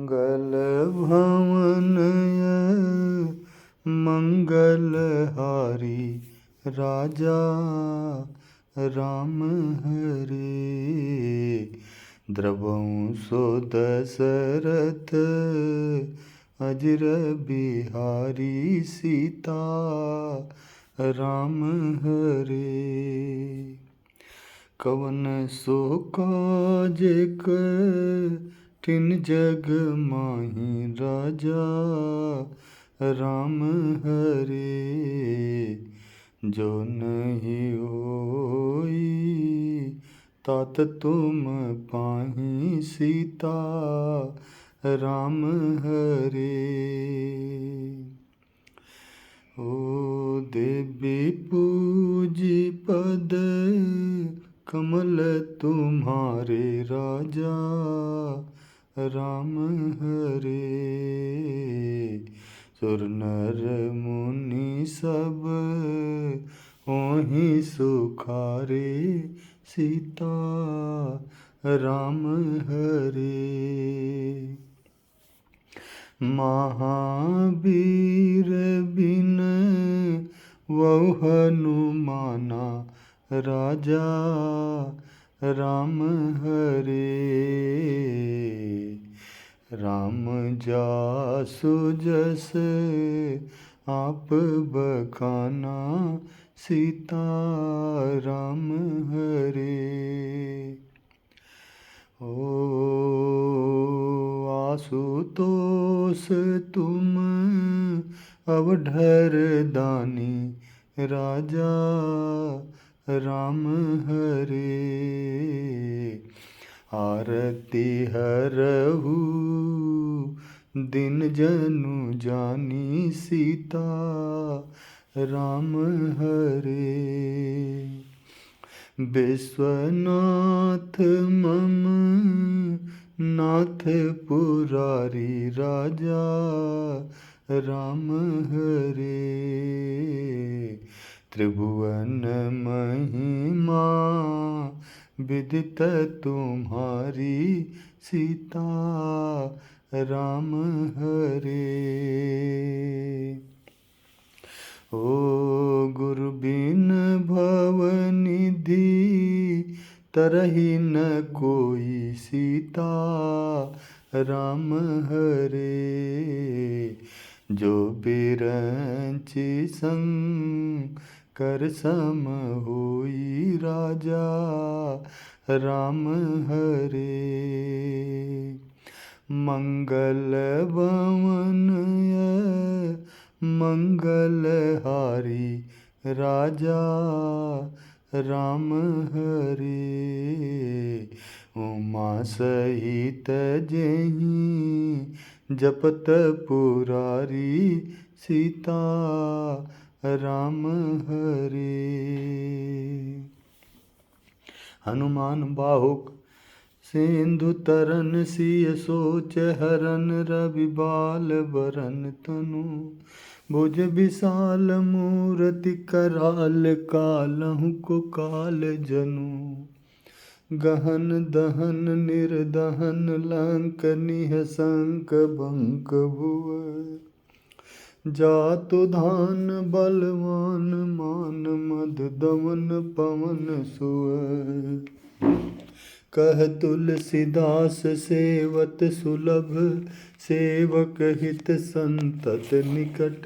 मंगल भवनय मंगलहारी राजा राम हरे। द्रवंसो दशरथ अजर बिहारी सीता राम हरे। कवन सो काज कठिन जग माही राजा राम हरे। जो नहीं होई तात तुम पाही सीता राम हरे। ओ देवी पूजी पद कमल तुम्हारे राजा राम हरे। सुर नर मुनि सब ओहि सुखारे सीता राम हरे। महावीर बिन वहु हनुमाना राजा राम हरे। राम जासु जस आप बखाना सीता राम हरे। ओ आशुतोष तुम अवधर दानी राजा राम हरे। आरती हरहु दिन जनु जानी सीता राम हरे। विश्वनाथ मम नाथ पुरारी राजा राम हरे। त्रिभुवन महिमा विदित तुम्हारी सीता राम हरे। ओ गुरु बिन भवनिधि तरहि न कोई सीता राम हरे। जो बिरंचि शंकर सम होई राजा राम हरे। मंगल भवनय मंगलहारी राजा राम हरे। उमा सहित जेहि जपत पुरारी सीता राम हरे। हनुमान बाहुक सिंधु तरन सिय सोच हरन रवि बाल बरन तनु। भुज विशाल मूरति कराल कालहु को काल जनु। गहन दहन निर्दहन लंक निहसंक बंक भुव। जातु धान बलवान मान मद दमन पवन सुअ। कह तुलसीदास सेवत सुलभ सेवक हित संतत निकट।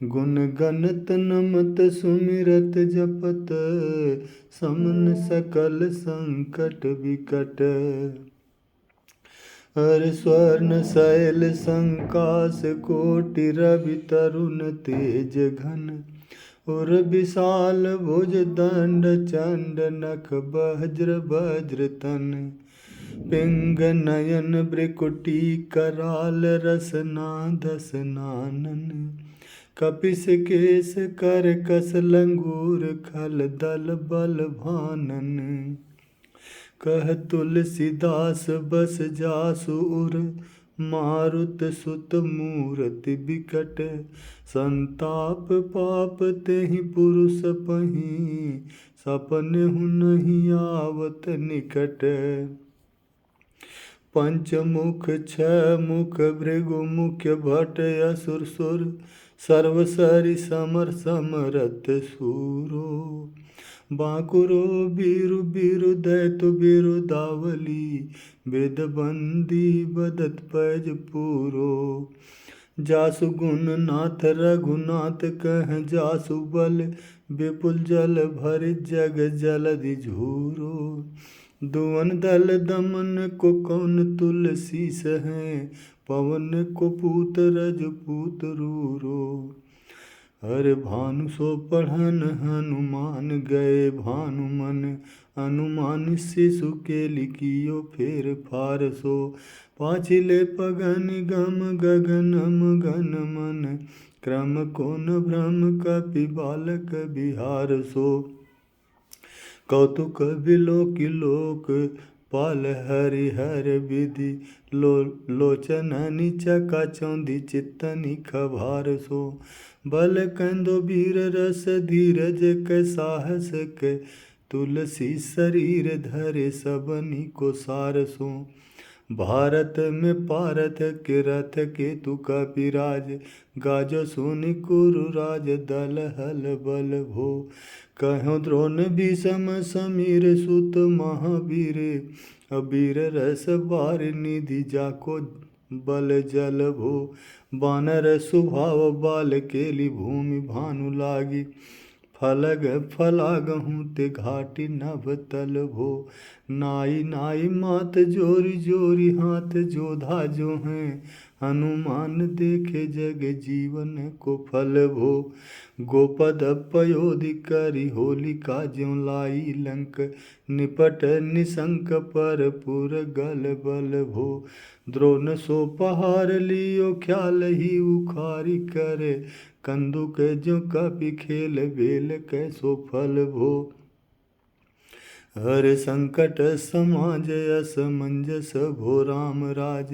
गुण गणत नमत सुमिरत जपत समन सकल संकट विकट। हर स्वर्ण शैल संकास कोटि रवि तरुण तेज घन। उर विशाल भुज दंड चंड नख वज्र वज्र तन। पिंग नयन भ्रिकुटी कराल रसना दसनानन। कपिस केस कर कस लंगूर खल दल बल भानन। कह तुलसीदास बस जासु उर मारुत सुत मूरति बिकट। संताप पाप तेहि पुरुष पही सपनेहु नहीं आवत निकट। पंचमुख छह मुख भृगु मुख्य भट असुर सुर सर्वसरि समर समरथ सूरो बांकुरो बीरु बीरु दैतु बीरु दावली वेद बंदी बदत पैज पूरो जासु गुण नाथ रघुनाथ कह जासु बल विपुल जल भरि जग जलधि झूरो दुवन दल दमन को कौन तुलसीस है पवन को पूत रजपूत रूरो हर भानु सो पढ़न हनुमान गए भानु मन अनुमान शिशु के लिखियो फेर फार सो पाछिले पगन गम गगनम गन मन क्रम कोन भ्रम कपि बालक बिहार सो कौतुक बिलोकि लोक पाल हरि हर विधि लोचननि चका चौंधी चित्तनि खभार सो बल कंदो वीर रस धीरज क साहस के तुलसी शरीर धरे सबनी को सार सो भारत में पारथ के रथ केतु कपिराज गाजो सुनि कुरुराज दल हल बल भो कहो द्रोण भीषम समीर सुत महावीर अबीर रस बार निधि जाको बल जल भो बानर स्वभाव बाल केली भूमि भानु लागी फलग फलागहूँ ते घाटी नभ तल भो नाई नाई मात जोरी जोरी हाथ जोधा जो हैं हनुमान देखे जग जीवन को फल भो गोपद पयोधि करी होलिका ज्यों लाई लंक निपट निशंक पर पुर गल बल भो द्रोण सो पहाड़ लियो ख्याल ही उखारी करे कंदुक जो कपि खेल बेल कैसो फल भो हर संकट समाज असमंजस भो राम राज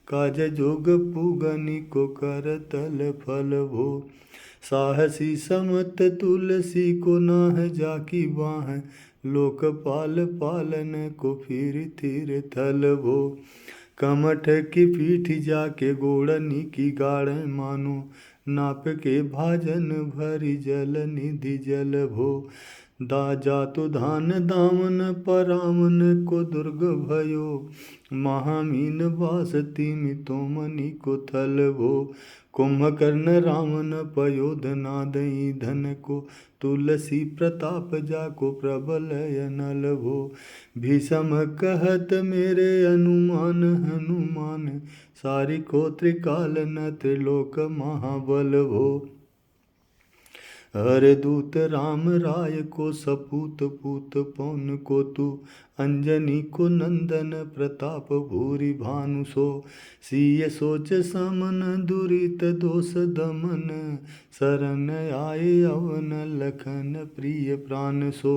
काज जोग पुगनि को कर तल फल भो साहसी समत तुलसी को नाह जाकी बाह लोकपाल पालन को फिर थिर थल भो कमठ की पीठ जाके गोड़नी की गाढ़ मानो नाप के भाजन भरी जल निधि जल भो जातु धान दामन परामन को दुर्ग भयो महामीन बास तिमि तोमनि को थल भो कुंभकर्ण रावण पयोध नादई धन को तुलसी प्रताप जाको प्रबल अनल भो भीषम कहत मेरे अनुमान हनुमान सारी को त्रिकाल न त्रिलोक महाबल भो हर दूत राम राय को सपूत पूत पौन को तू अंजनी को नंदन प्रताप भूरि भानु सो सीय सोच समन दुरित दोष दमन शरण आए अवन लखन प्रिय प्राण सो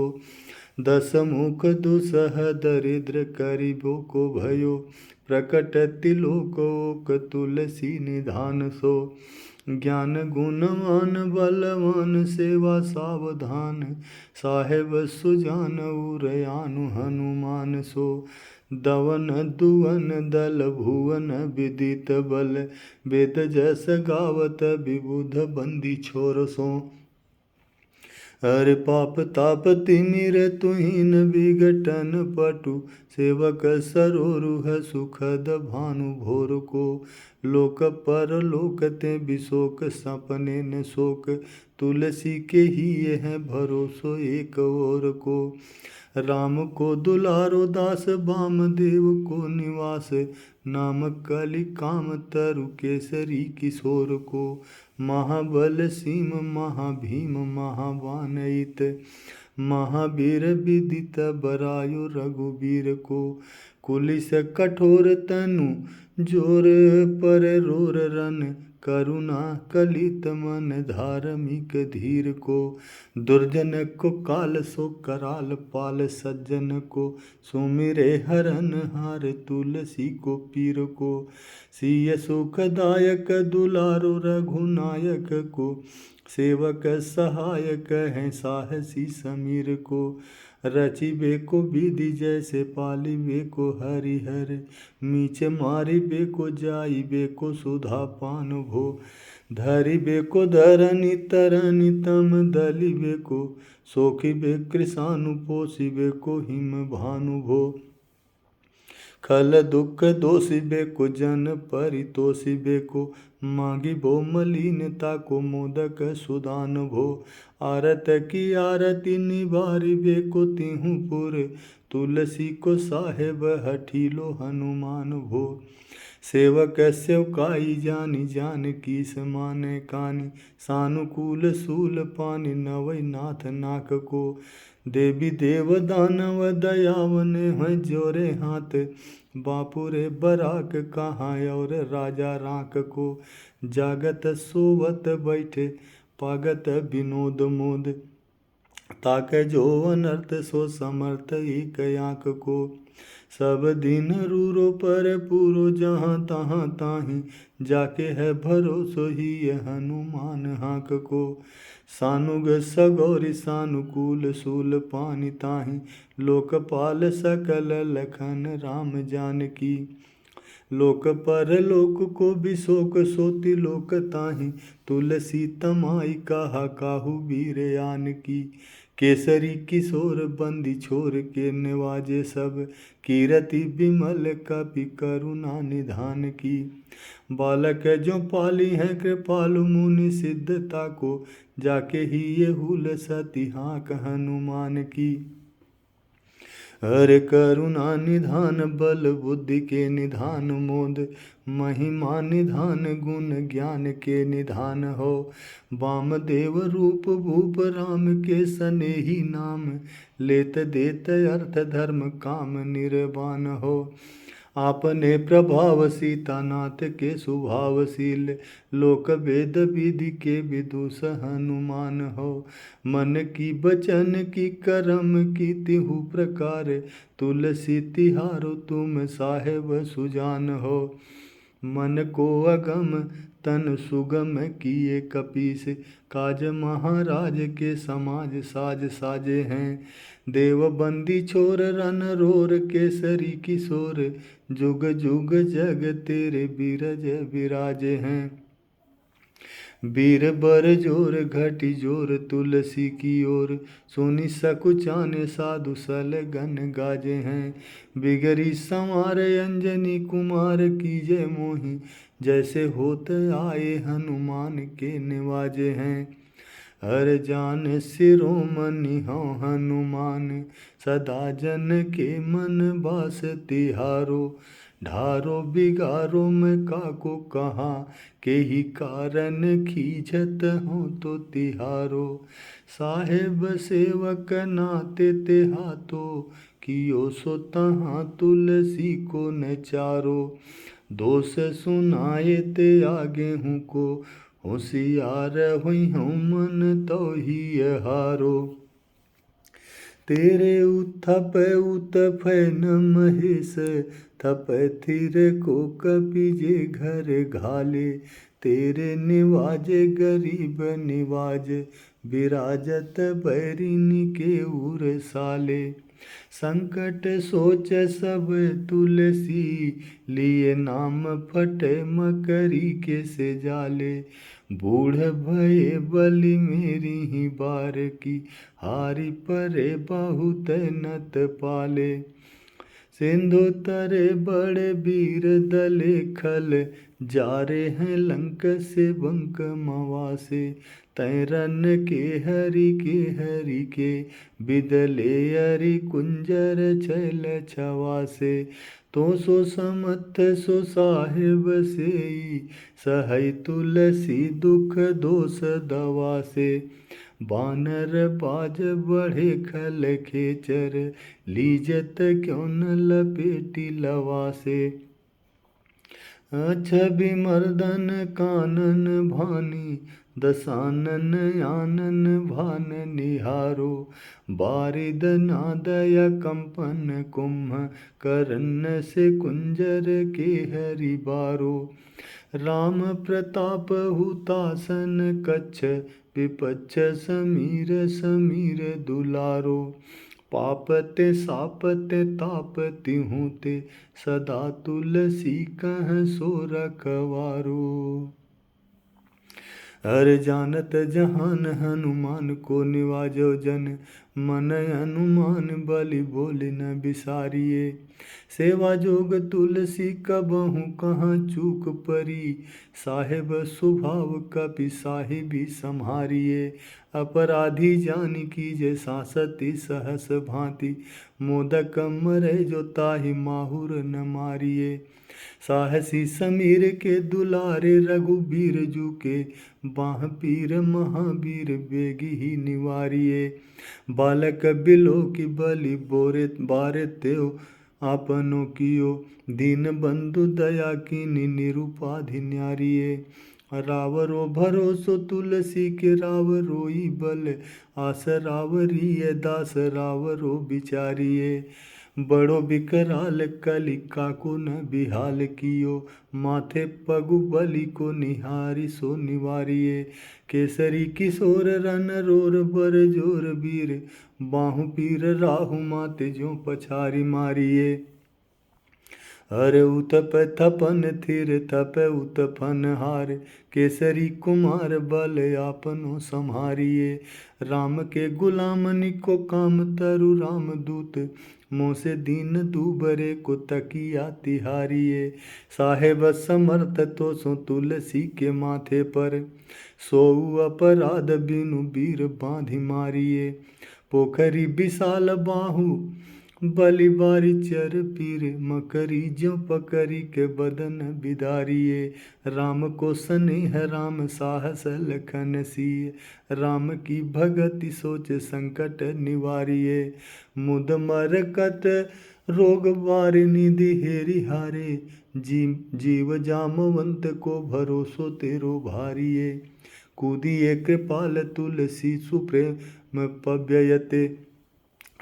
दस मुख दुसह दरिद्र करिबो को भयो प्रकट तिलोक तुलसी निधान सो ज्ञान गुणवान बलवान सेवा सावधान साहेब सुजान उरयानु हनुमान सो दवन दुवन दल भुवन विदित बल वेद जस गावत विबुध बंदी छोर सो हर पाप ताप तिमिर तुहिन विघटन पटु सेवक सरोरुह सुखद भानु भोर को लोक पर लोक ते विशोक सपने न शोक तुलसी के ही यह भरोसो एक और को राम को दुलारो दास वामदेव को निवास नाम कलि काम तरु केसरी किशोर को महाबल सीम महाभीम महावानइत महावीर विदित बरायो रघुवीर को कुलिस कठोर तनु जोर पर रोर रन करुणा कलित मन धार्मिक धीर को दुर्जन को काल सो कराल पाल सज्जन को सुमिरे हरन हार तुलसी को पीर को सिय सुखदायक दुलारो रघुनायक को सेवक सहायक हैं साहसी समीर को रचिबे को विधि जैसे पालिबे को हरिहर, मीच मारिबे को जाइबे को सुधा पान भो, धरिबे को धरनी तरनी तम दलिबे को, सोखिबे कृषानु पोषिबे को हिम भानु भो, खल दुख दोषिबे को जन परितोषिबे को, मांगिबो मलिनता को मोदक सुदान भो, आरत की आरती निवारिबे को तिहु पुर, तुलसी को साहेब हठीलो हनुमान भो, सेवक सेवकाई जानी जान की समाने कानी, सानुकूल सूल पानी नवै नाथ नाक को, देवी देव दानव दयावने हैं जोरे हाथ, बापुरे बराक कहाँ और राजा राख को, जागत सोवत बैठे पागत विनोद मोद, ताके जो अनर्थ सो समर्थ एक आँख को, सब दिन रूरो पर पूरो जहाँ तहाँ ताहि, जाके है भरोसो ही हनुमान हाँक को, सानुग सगौरी सानुकूल सूल पानी ताहि, लोकपाल सकल लखन राम जानकी, लोक पर लोक को बिशोक सोति लोक ताहि, तुलसी तमाई कहा काहू वीर आन की, केसरी किशोर बंदी छोर के निवाजे सब, कीरति विमल कपि करुणा निधान की, बालक जो पाली है कृपालु मुनि सिद्धता को, जाके ही ये हुल सती हाँक हनुमान की, हर करुणा निधान बल बुद्धि के निधान मोद, महिमा निधान गुण ज्ञान के निधान हो, वामदेव रूप भूप राम के सनेही नाम, लेत देत अर्थ धर्म काम निर्वाण हो, आपने प्रभाव सीतानाथ के स्वभावशील, लोक वेद विधि के विदुष हनुमान हो, मन की बचन की करम की तिहु प्रकार, तुलसी तिहारो तुम साहेब सुजान हो, मन को अगम तन सुगम किए कपीस, काज महाराज के समाज साज साजे हैं, देव बंदी छोर रन रोर केसरी किशोर, जुग जुग जग तेरे बीरज विराजे हैं, वीर बर जोर घटी जोर तुलसी की ओर, सुनि सकुचाने साधु सलगन गाजे हैं, बिगरी संवार अंजनी कुमार की जय मोहि, जैसे होत आए हनुमान के निवाजे हैं, हर जान शिरोमणि हौ हनुमान, सदा जन के मन बास तिहारो, ढारो बिगारो मैं काको कहा, के ही कारण खींचत हो तो तिहारो, साहेब सेवक नाते तेहातो, कियो सो तहाँ तुलसी को न चारो, दोष सुनाए ते आगे हूँ को, होशियार हुई हूँ मन तो ही हारो, तेरे उथप उतफ न महेश, थप थिर को कपि जे घर घाले, तेरे निवाजे गरीब निवाज, विराजत बैरिनी के उर साले, संकट सोच सब तुलसी, लिए नाम फटे मकरी के से जाले, बूढ़ भये बलि मेरी ही बार की, हारी परे बहुत नत पाले, सिंधु तरे बड़े वीर दले खल, जा रे हैं लंक से बंक मवासे, तैरन के हरि के, बिदले अरि कुंजर छैल छवासे, तो सो समथ सो साहेब सेई, सहै तुलसी दुख दोष दवासे, बानर बाज बढ़े खल खेचर, लीजत क्यों न लपेटी लवासे, छवि मर्दन कानन भानी, दसानन आनन भान निहारो, बारिद नादय कंपन कुम्भ, करन से कुंजर के हरि बारो, राम प्रताप हुतासन कच्छ, विपच्छ समीर समीर दुलारो, पापते सापते तापति हूँ ते, सदा तुलसी कह सो रखवारो। हर जानत जहान हनुमान को, निवाजो जन मन हनुमान बलि बोले न बिसारिए। सेवा जोग तुलसी कबहु कहाँ चूक परी, साहेब स्वभाव कपि साहिबी सम्हारिए। अपराधी जान कीजे सांसति सहस भांति, मोदक मरे जो ताहि माहुर न मारिए। साहसी समीर के दुलारे, रघुबीर जू के बाह पीर महावीर बेगी ही निवारिए। बालक बिलो की बलि बोरे बारे त्यो, आपनो कियो दीन बंधु दया कीनी निरुपाधि न्यारिए। रावरो भरोसो तुलसी के, राव रोई बल आस रावरिये, दास रावरो बिचारिए। बड़ो बिकराल कलि काको न बिहाल कियो, माथे पगु बलि को निहारी सो निवारिए। केसरी किशोर रन रोर बर जोर वीर, बाहु पीर राहु माते जो पछारी मारिए। हर उतप थपन थिर थप उत्पन हार, केसरी कुमार बल आपनो सम्हारिए। राम के गुलाम निको काम तरु, राम दूत मों से दीन दूबरे को तकिया तिहारिए। साहेब समर्थ तो सो तुलसी के माथे पर, सोऊ अपराध बिनु बीर बांधि मारिए। पोखरी विशाल बाहु बलि बारी चर पीर, मकरी ज्यों पकड़ी के बदन बिदारिए। राम को स्नेह राम साहस लखन सिय, राम की भगति सोच संकट निवारिए। मुद मरकत रोग बारि निधि हेरि हारे, जीव जामवंत को भरोसो तेरो भारिए। कूदिए कृपाल तुलसी सुप्रेम पव्ययते,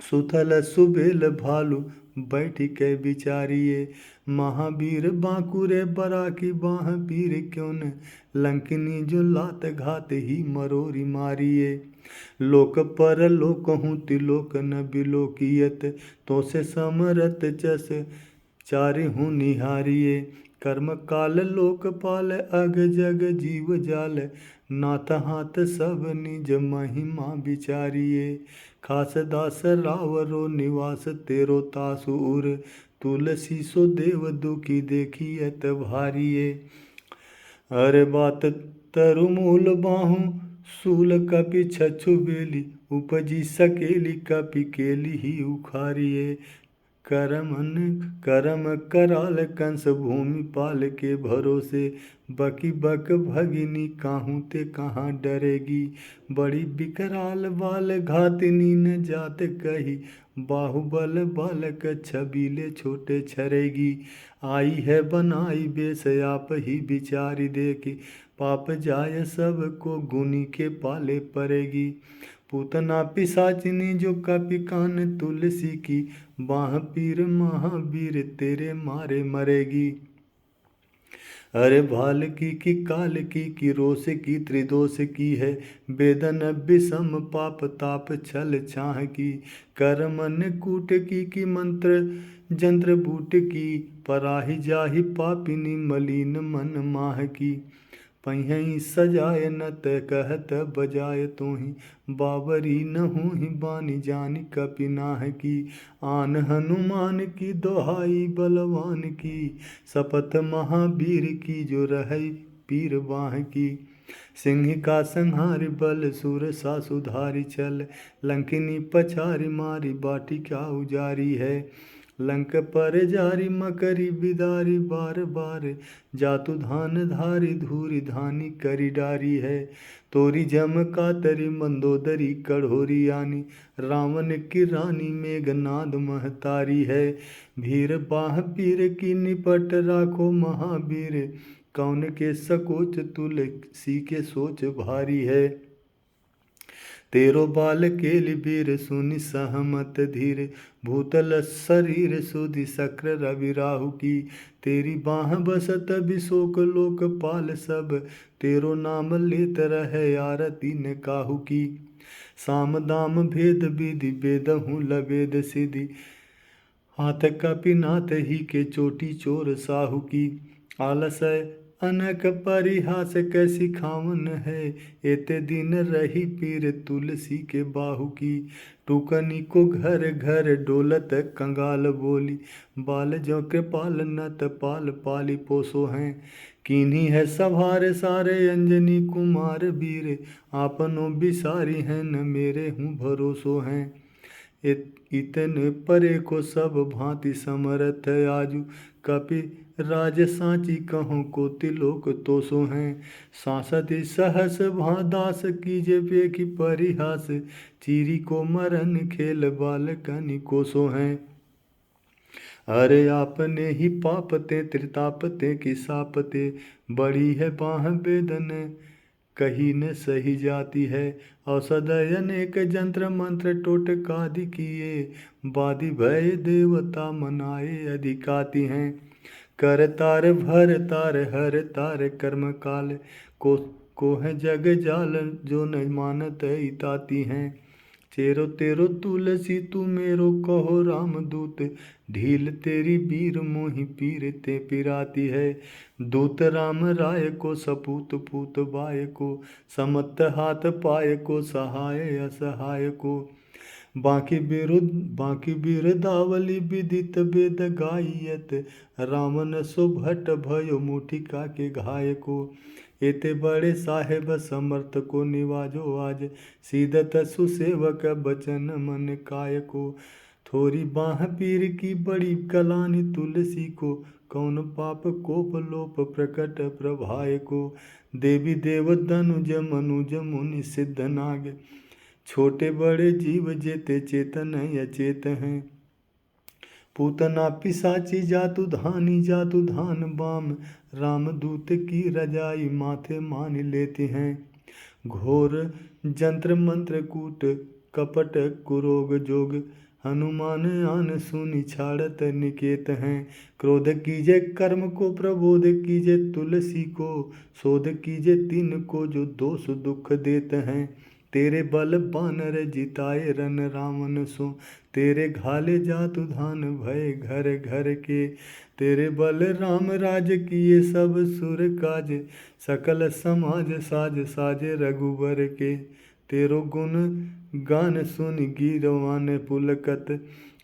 सुथल सुबेल भालु बैठी के बिचारिए। महावीर बांकुरे बराकी बाह पीर क्यों न, लंकिनी जो लात घात ही मरोरी मारिए। लोक पर लोक हूँ तिलोक न बिलोकियत, तो से समरत जस चारि हूँ निहारिए। कर्म काल लोकपाल अग जग जीव जाल, नाथ हाथ सब निज महिमा विचारिए। खास दास रावरो निवास तेरो तासु उर, तुलसी सो देव दुखी देखियत भारिए। अरे बात तरु मूल बाहु सूल कपि छछु बेली, उपजी सकेली कपि केली ही उखारिए। करम कराल कंस भूमि पाल के भरोसे, बकी बक भगिनी काहू ते कहाँ डरेगी। बड़ी बिकराल बाल घातिनी न जात कही, बाहुबल बालक छबीले छोटे छरेगी। आई है बनाई बेस आप ही विचारी देखी, पाप जाय सब को गुनी के पाले पड़ेगी। पूतना पिशाचिनी जो कपि कान तुलसी की, बाह पीर महावीर तेरे मारे मरेगी। अरे भाल की काल की रोष की त्रिदोष की है, वेदन विषम पाप ताप छल छाह की। कर मन कूट की मंत्र जंत्र बूट की, पराहि जाहि पापिनी मलिन मन माह की। पहिं सजाय नत कहत बजाय तोहि, बावरी नहुहि बानी जानि कपि नाह की। आन हनुमान की दोहाई बलवान की, शपथ महावीर की जो रहै पीर बाह की। सिंह का संहार बल सुर सा सुधारी चल, लंकिनी पछारी मारी बाटी क्या उजारी है। लंक पर जारी मकरी बिदारी बार बार, जातु धान धारी धूरी धानी करी डारी है। तोरी जम कातरी मंदोदरी कढ़ोरी आनी, रावण की रानी मेघनाद महतारी है। भीर बाह पीर की निपट राखो महावीर, कौन के सकोच तुलसी के सोच भारी है। तेरो बाल केलि बीर सुनि सहमत धीर, भूतल शरीर सुधि शक्र रवि राहु की। तेरी बाह बसत बिशोक लोक पाल सब, तेरो नाम लेत रहे आरती न काहू की। साम दाम भेद विधि बेदहूँ लवेद सिद्धि। हाथ कपिनाथ ही के चोटी चोर साहू की। आलस अनक परिहास कैसी खावन है। एते दिन रही पीर तुलसी के बाहू की। टूकनी को घर घर डोलत कंगाल बोली। बाल जो कृपाल नत पाल पाली पोसो हैं। किन्हीं है सभारे सारे अंजनी कुमार वीर। आपनो बिसारी हैं न मेरे हूँ भरोसो हैं। इतने परे को सब भांति समरथ आजू। कपि राज सांची कहो को तिलोक तोसो हैं। सांसद सहस भादास कीजे पेखी परिहास। चीरी को मरन खेल बालकनि कोसो हैं। अरे आपने ही पापते त्रितापते की सापते। बड़ी है बाह बेदन कही न सही जाती है। औषध अनेक जंत्र मंत्र टोटकादि किए। बादि भय देवता मनाए अधिकाती हैं। कर तार भर तार हर तार कर्म काल को है जग जाल जो न मानत इताती हैं। चेरो तेरो तुलसी तू मेरो कहो रामदूत। ढील तेरी वीर मोहि पीर ते पिराती है। दूत राम राय को सपूत पूत बाय को। समत हाथ पाय को सहाय असहाय को। बाकी बिरदावली विदित वेद गायत। रामन सुभट भयो मुठिका के घाय को। एते बड़े साहेब समर्थ को निवाजो आज। सीधत सुसेवक बचन मन काय को। थोरी बाह पीर की बड़ी कलानी तुलसी को। कौन पाप कोप लोप प्रकट प्रभाय को। देवी देव दनुज मनुज मुनि सिद्ध नाग। छोटे बड़े जीव जेते चेतन अचेत हैं। पूतना पिसाची जातु धान बाम। रामदूत की रजाई माथे मान लेते हैं। घोर जंत्र मंत्र कूट कपट कुरोग जोग। हनुमान आन सुनि छाड़त निकेत हैं। क्रोध कीजे कर्म को प्रबोध कीजे तुलसी को। शोध कीजे तिन को जो दोष दुख देत हैं। तेरे बल बानर जिताए रन रावण सो। तेरे घाले जातु धान भय घर घर के। तेरे बल राम राज किए सब सुर काज। सकल समाज साज साजे रघुबर के। तेरो गुण गान सुन गीरवान पुलकत।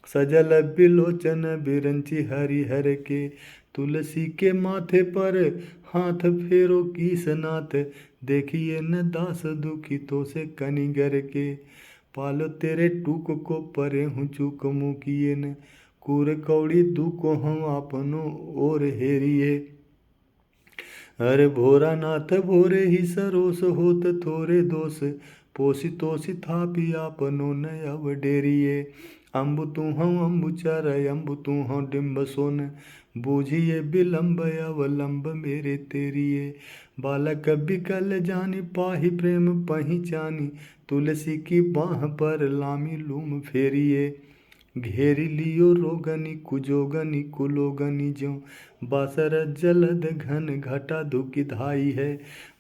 सजल बिलोचन बिरंची हरिहर के। तुलसी के माथे पर हाथ फेरो कीसनाथ। देखिए न दास दुखी तो से कनिगर के। पालो तेरे टूक को परे हूँ चूक मुकिए न। कूर कौड़ी दुको हम आपनो और हेरिए। अरे भोरा नाथ भोरे ही सरोस होत थोरे दोष। पोसी तोसी थापी आपनो न अब डेरिए। अम्बु तू हूँ अम्बुचर अम्बु तू हूँ डिम्ब सोन। बूझिए विलम्ब अवलंब मेरे तेरिए। बालक बिकल जानि पाहि प्रेम पहिचानी। तुलसी की बाह पर लामी लूम फेरिए। घेरी लियो रोगनी कुजोगनी कुलोगनी ज्यों। बासर जलद घन घटा दुखी धाई है।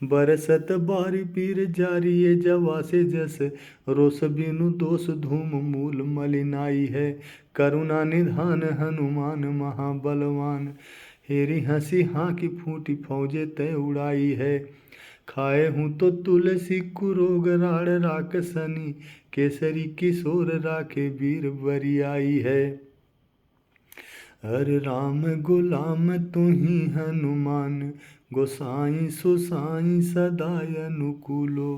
बरसत बारी पीर जारिये जवा से जस। रोष बिनु दोष धूम मूल मलिनाई है। करुणा निधान हनुमान महाबलवान। हेरी हंसी हाँकी फूटी फौजे तय उड़ाई है। खाए हूँ तो तुलसी कुरोग राड़ राकसनी। केसरी किशोर राखे वीर बरियाई है। हर राम गुलाम तुम्ही हनुमान। गोसाई सुसाई सदाय अनुकूलो।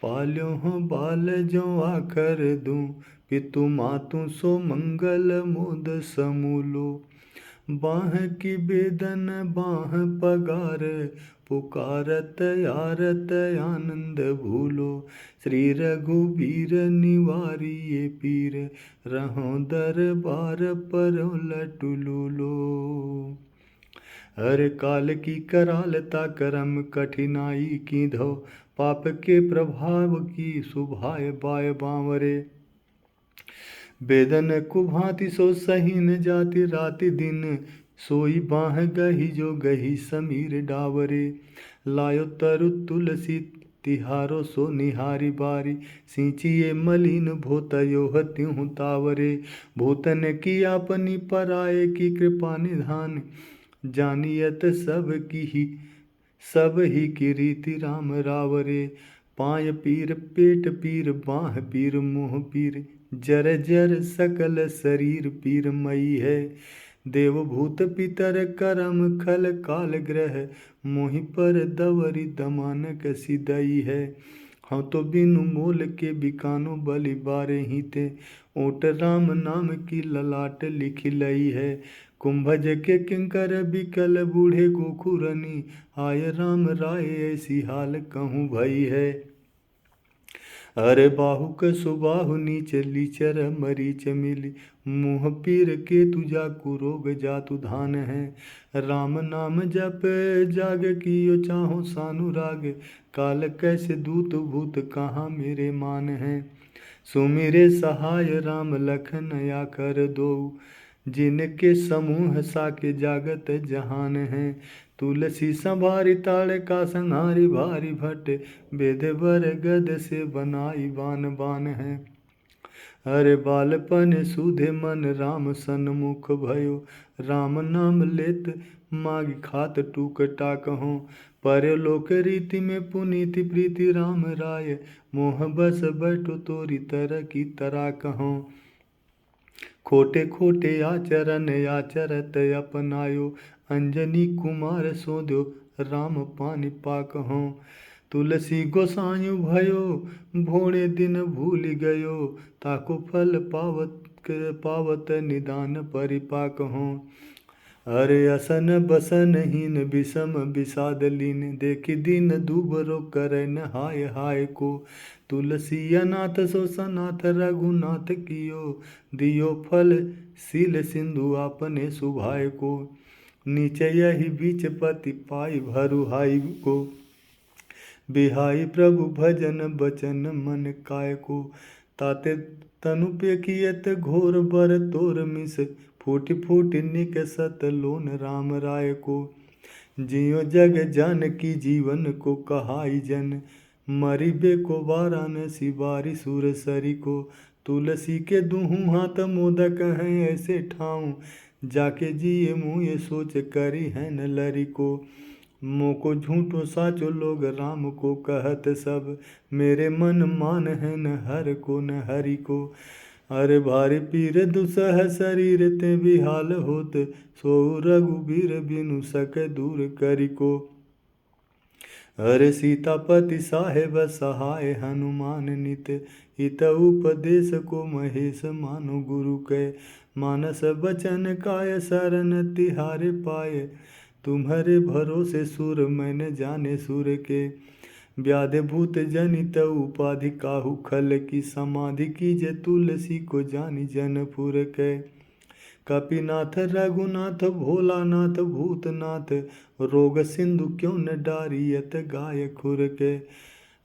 पाल्यो हो बाल जो आकर दूं। पितु मातु सो मंगल मोद समूलो। बाह की बेदन बाह पगार। पुकारत आरत आनंद भूलो। श्री रघुबीर निवारिये पीर। रहो दरबार पर लटुलूलो। हर काल की करालता करम कठिनाई की धो। पाप के प्रभाव की सुभाय बाय बावरे। बेदन कुभांति सो सही न जाति राति दिन। सोई बाह गही जो गही समीर डावरे। लायो तरु तुलसी तिहारो सो निहारी बारी। सिंचिए मलिन भोतयो हत्युँ तावरे। भूतन की आपनी पराये की कृपा निधान। जानियत सब ही की रीति राम रावरे। पाय पीर पेट पीर बाँह पीर मुँह पीर। जर जर सकल शरीर पीरमयी है। देवभूत पितर करम खल काल ग्रह। मोहि पर दवरी दमानक सिदई है। हाँ तो बिनु मोल के बिकानो बलि बारे ही ते। ओट राम नाम की ललाट लिख लई है। कुंभज के किंकर बिकल बूढ़े गोखुरनी। आय राम राय ऐसी हाल कहूँ भई है। अरे बाहुक सुबाहु नीच लीचर मरीच मिली। मुँह पीर के तुझा कुरोग जातु धान है। राम नाम जप जाग कियो चाहो सानुराग। काल कैसे दूत भूत कहाँ मेरे मान है। सुमिरे सहाय राम लखन या कर दो। जिनके समूह साके जागत जहान है। तुलसी संभारी ताड़ का संहारी भारी भट। वेद बर गद से बनाई बान बान है। अरे बालपन सुधे मन राम सन्मुख भयो। राम नाम लेत माग खात टूक टाक हों। परलोक रीति में पुनीति प्रीति राम राय। मोह बस बैठो तोरी तरह की तरह कहो। खोटे खोटे आचरण आचरत अपनायो। अंजनी कुमार सोध्यो राम पानि पाक हों। तुलसी गोसाइयो भयो भोरे दिन भूल गयो। ताको फल पावत निदान परिपाक हों। अरे असन बसनहीन विषम विषाद लीन। देखि दीन दुबरो करन हाय हाय को। तुलसी अनाथ सो सनाथ रघुनाथ कियो। दियो फल शील सिंधु आपने सुभाय को। नीचे यही बीच पति पाई भरुहाई को। बिहाई प्रभु भजन बचन मन काय को। ताते तनु पे कियत घोर बर तोर मिस। फूट फूट निकसत लोन राम राय को। जियो जग जान की जीवन को कहाई जन। मरिबे को वाराणसी बारी सुर सरी को। तुलसी के दुहूँ हाथ मोदक हैं ऐसे ठाऊं। जाके जिए मुँह सोच करी है न लरी को। मोको झूठो साचो लोग राम को कहत सब। मेरे मन मान है न हर को न हरि को। अरे भारी पीर दुसह शरीर ते बिहाल होत। सो रघुबीर बिनु सक दूर करी को। अरे सीतापति साहेब सहाय हनुमान नित। इत उपदेश को महेश मानो गुरु कै। मानस बचन काय शरण तिहारे पाए। तुम्हारे भरोसे सुर मैंने जाने सुर के। व्याध भूत जनित उपाधि काहू खल की। समाधि कीजे तुलसी को जानी जनपुर कै। कपिनाथ रघुनाथ भोलानाथ भूतनाथ। रोग सिंधु क्यों न डारियत गाय खुर के।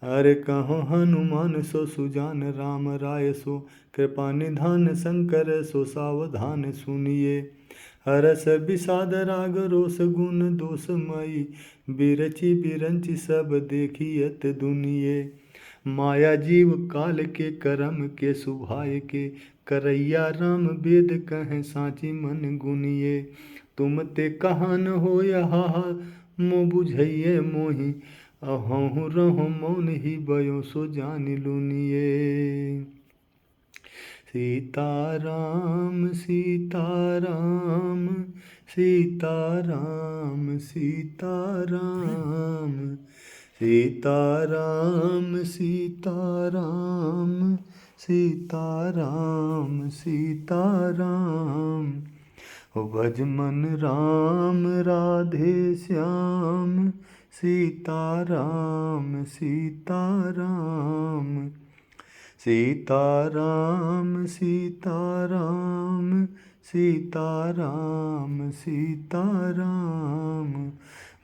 अरे कहो हनुमान सो सुजान राम राय सो। कृपा निधान शंकर सो सावधान सुनिए। हरस विषाद राग रोष गुण दोषमयी। बिरचि बिरंचि सब देखियत दुनिये। माया जीव काल के करम के सुभाय के। करैया राम वेद कहें साची मन गुनिए। तुम ते कहान हो हा मो बुझइये मोहि। अहूँ रहो मौन ही बयो सो जानि लुनिए। सीताराम सीताराम सीताराम सीताराम। सीताराम सीताराम सीताराम सीताराम। हो भज मन राम राधे श्याम। सीताराम सीताराम सीताराम सीताराम सीताराम सीताराम।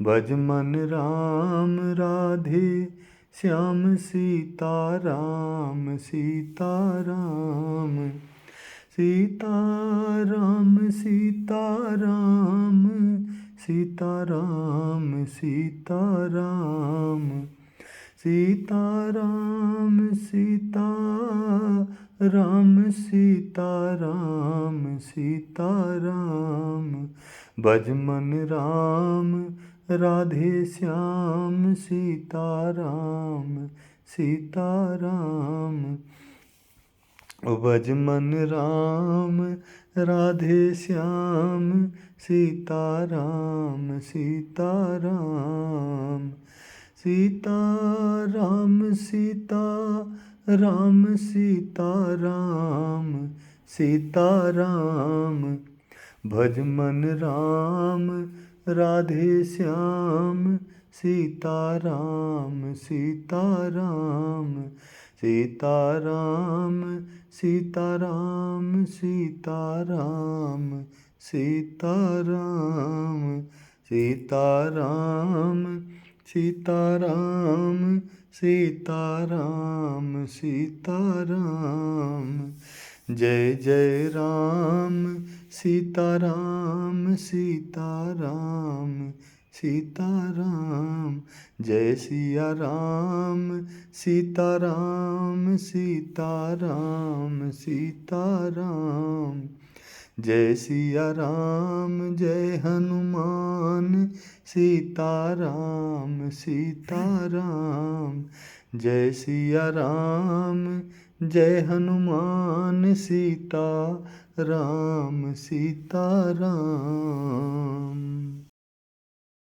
भज मन राम राधे श्याम। सीताराम सीताराम सीताराम सीताराम सीताराम सीताराम सीताराम सीताराम सीताराम सीताराम भज मन राम राधे श्याम सीताराम सीताराम भज मन राम राधे श्याम सीताराम सीताराम सीताराम सीताराम सीताराम सीताराम भज मन राम राधे श्याम सीताराम सीताराम सीताराम सीताराम सीताराम सीताराम सीताराम सीताराम सीताराम सीताराम जय जय राम सीताराम सीताराम सीताराम जय सिया राम सीताराम सीताराम सीताराम जय सिया राम जय हनुमान सीताराम सीताराम जय सिया राम जय हनुमान सीताराम सीताराम।